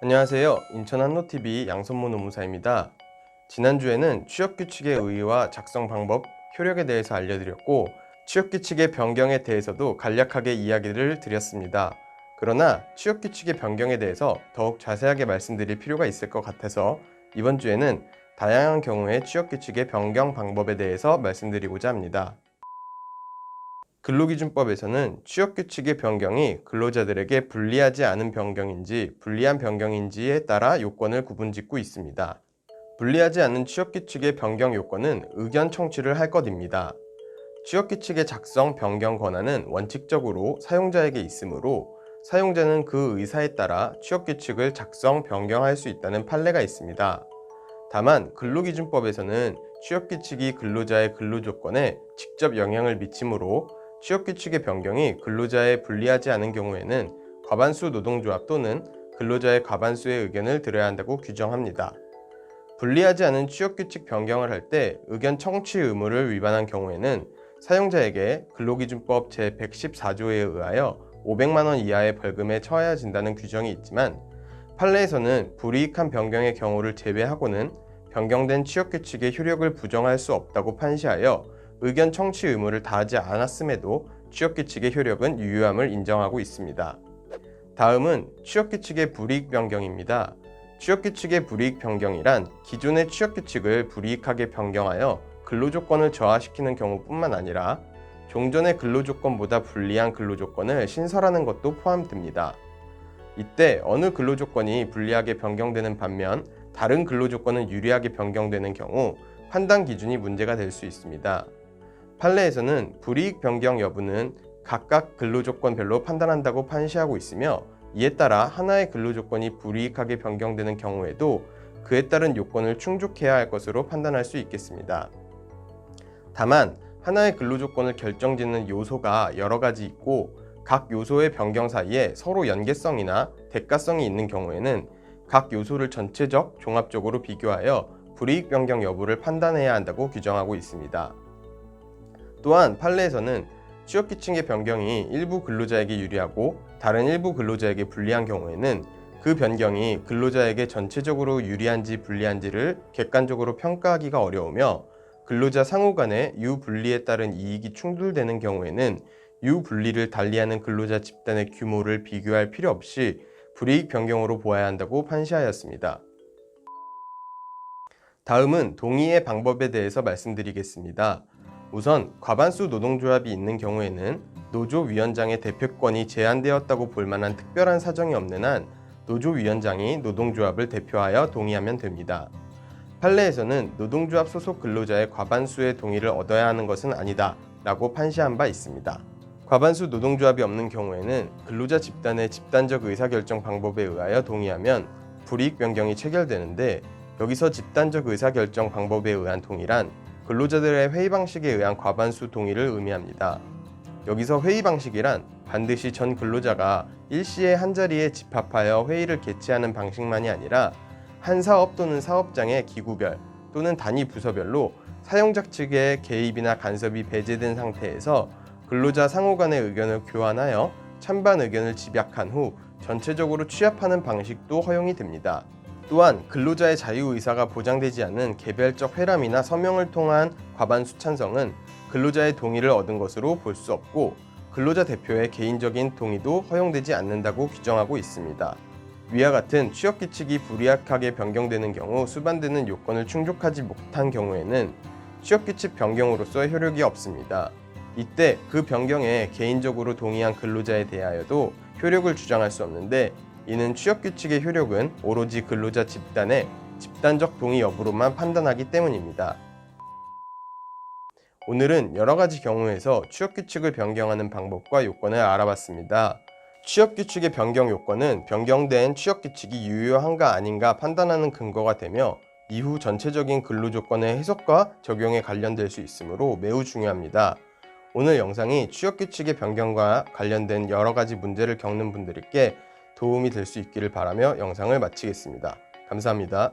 안녕하세요. 인천 한노TV 양선모 노무사입니다. 지난주에는 취업규칙의 의의와 작성 방법, 효력에 대해서 알려드렸고 취업규칙의 변경에 대해서도 간략하게 이야기를 드렸습니다. 그러나 취업규칙의 변경에 대해서 더욱 자세하게 말씀드릴 필요가 있을 것 같아서 이번 주에는 다양한 경우의 취업규칙의 변경 방법에 대해서 말씀드리고자 합니다. 근로기준법에서는 취업규칙의 변경이 근로자들에게 불리하지 않은 변경인지 불리한 변경인지에 따라 요건을 구분짓고 있습니다. 불리하지 않은 취업규칙의 변경 요건은 의견 청취를 할 것입니다. 취업규칙의 작성, 변경 권한은 원칙적으로 사용자에게 있으므로 사용자는 그 의사에 따라 취업규칙을 작성, 변경할 수 있다는 판례가 있습니다. 다만 근로기준법에서는 취업규칙이 근로자의 근로조건에 직접 영향을 미치므로 취업규칙의 변경이 근로자에 불리하지 않은 경우에는 과반수 노동조합 또는 근로자의 과반수의 의견을 들어야 한다고 규정합니다. 불리하지 않은 취업규칙 변경을 할 때 의견 청취 의무를 위반한 경우에는 사용자에게 근로기준법 제114조에 의하여 500만 원 이하의 벌금에 처해진다는 규정이 있지만 판례에서는 불이익한 변경의 경우를 제외하고는 변경된 취업규칙의 효력을 부정할 수 없다고 판시하여 의견 청취 의무를 다하지 않았음에도 취업규칙의 효력은 유효함을 인정하고 있습니다. 다음은 취업규칙의 불이익 변경입니다. 취업규칙의 불이익 변경이란 기존의 취업규칙을 불이익하게 변경하여 근로조건을 저하시키는 경우뿐만 아니라 종전의 근로조건보다 불리한 근로조건을 신설하는 것도 포함됩니다. 이때 어느 근로조건이 불리하게 변경되는 반면 다른 근로조건은 유리하게 변경되는 경우 판단 기준이 문제가 될 수 있습니다. 판례에서는 불이익 변경 여부는 각각 근로조건별로 판단한다고 판시하고 있으며 이에 따라 하나의 근로조건이 불이익하게 변경되는 경우에도 그에 따른 요건을 충족해야 할 것으로 판단할 수 있겠습니다. 다만 하나의 근로조건을 결정짓는 요소가 여러 가지 있고 각 요소의 변경 사이에 서로 연계성이나 대가성이 있는 경우에는 각 요소를 전체적, 종합적으로 비교하여 불이익 변경 여부를 판단해야 한다고 규정하고 있습니다. 또한 판례에서는 취업규칙의 변경이 일부 근로자에게 유리하고 다른 일부 근로자에게 불리한 경우에는 그 변경이 근로자에게 전체적으로 유리한지 불리한지를 객관적으로 평가하기가 어려우며 근로자 상호 간의 유불리에 따른 이익이 충돌되는 경우에는 유불리를 달리하는 근로자 집단의 규모를 비교할 필요 없이 불이익 변경으로 보아야 한다고 판시하였습니다. 다음은 동의의 방법에 대해서 말씀드리겠습니다. 우선 과반수 노동조합이 있는 경우에는 노조위원장의 대표권이 제한되었다고 볼 만한 특별한 사정이 없는 한 노조위원장이 노동조합을 대표하여 동의하면 됩니다. 판례에서는 노동조합 소속 근로자의 과반수의 동의를 얻어야 하는 것은 아니다 라고 판시한 바 있습니다. 과반수 노동조합이 없는 경우에는 근로자 집단의 집단적 의사결정 방법에 의하여 동의하면 불이익 변경이 체결되는데 여기서 집단적 의사결정 방법에 의한 동의란 근로자들의 회의 방식에 의한 과반수 동의를 의미합니다. 여기서 회의 방식이란 반드시 전 근로자가 일시에 한자리에 집합하여 회의를 개최하는 방식만이 아니라 한 사업 또는 사업장의 기구별 또는 단위 부서별로 사용자 측의 개입이나 간섭이 배제된 상태에서 근로자 상호 간의 의견을 교환하여 찬반 의견을 집약한 후 전체적으로 취합하는 방식도 허용이 됩니다. 또한 근로자의 자유의사가 보장되지 않는 개별적 회람이나 서명을 통한 과반수 찬성은 근로자의 동의를 얻은 것으로 볼 수 없고 근로자 대표의 개인적인 동의도 허용되지 않는다고 규정하고 있습니다. 위와 같은 취업규칙이 불이익하게 변경되는 경우 수반되는 요건을 충족하지 못한 경우에는 취업규칙 변경으로서의 효력이 없습니다. 이때 그 변경에 개인적으로 동의한 근로자에 대하여도 효력을 주장할 수 없는데 이는 취업규칙의 효력은 오로지 근로자 집단의 집단적 동의 여부로만 판단하기 때문입니다. 오늘은 여러 가지 경우에서 취업규칙을 변경하는 방법과 요건을 알아봤습니다. 취업규칙의 변경 요건은 변경된 취업규칙이 유효한가 아닌가 판단하는 근거가 되며 이후 전체적인 근로조건의 해석과 적용에 관련될 수 있으므로 매우 중요합니다. 오늘 영상이 취업규칙의 변경과 관련된 여러 가지 문제를 겪는 분들께 도움이 될 수 있기를 바라며 영상을 마치겠습니다. 감사합니다.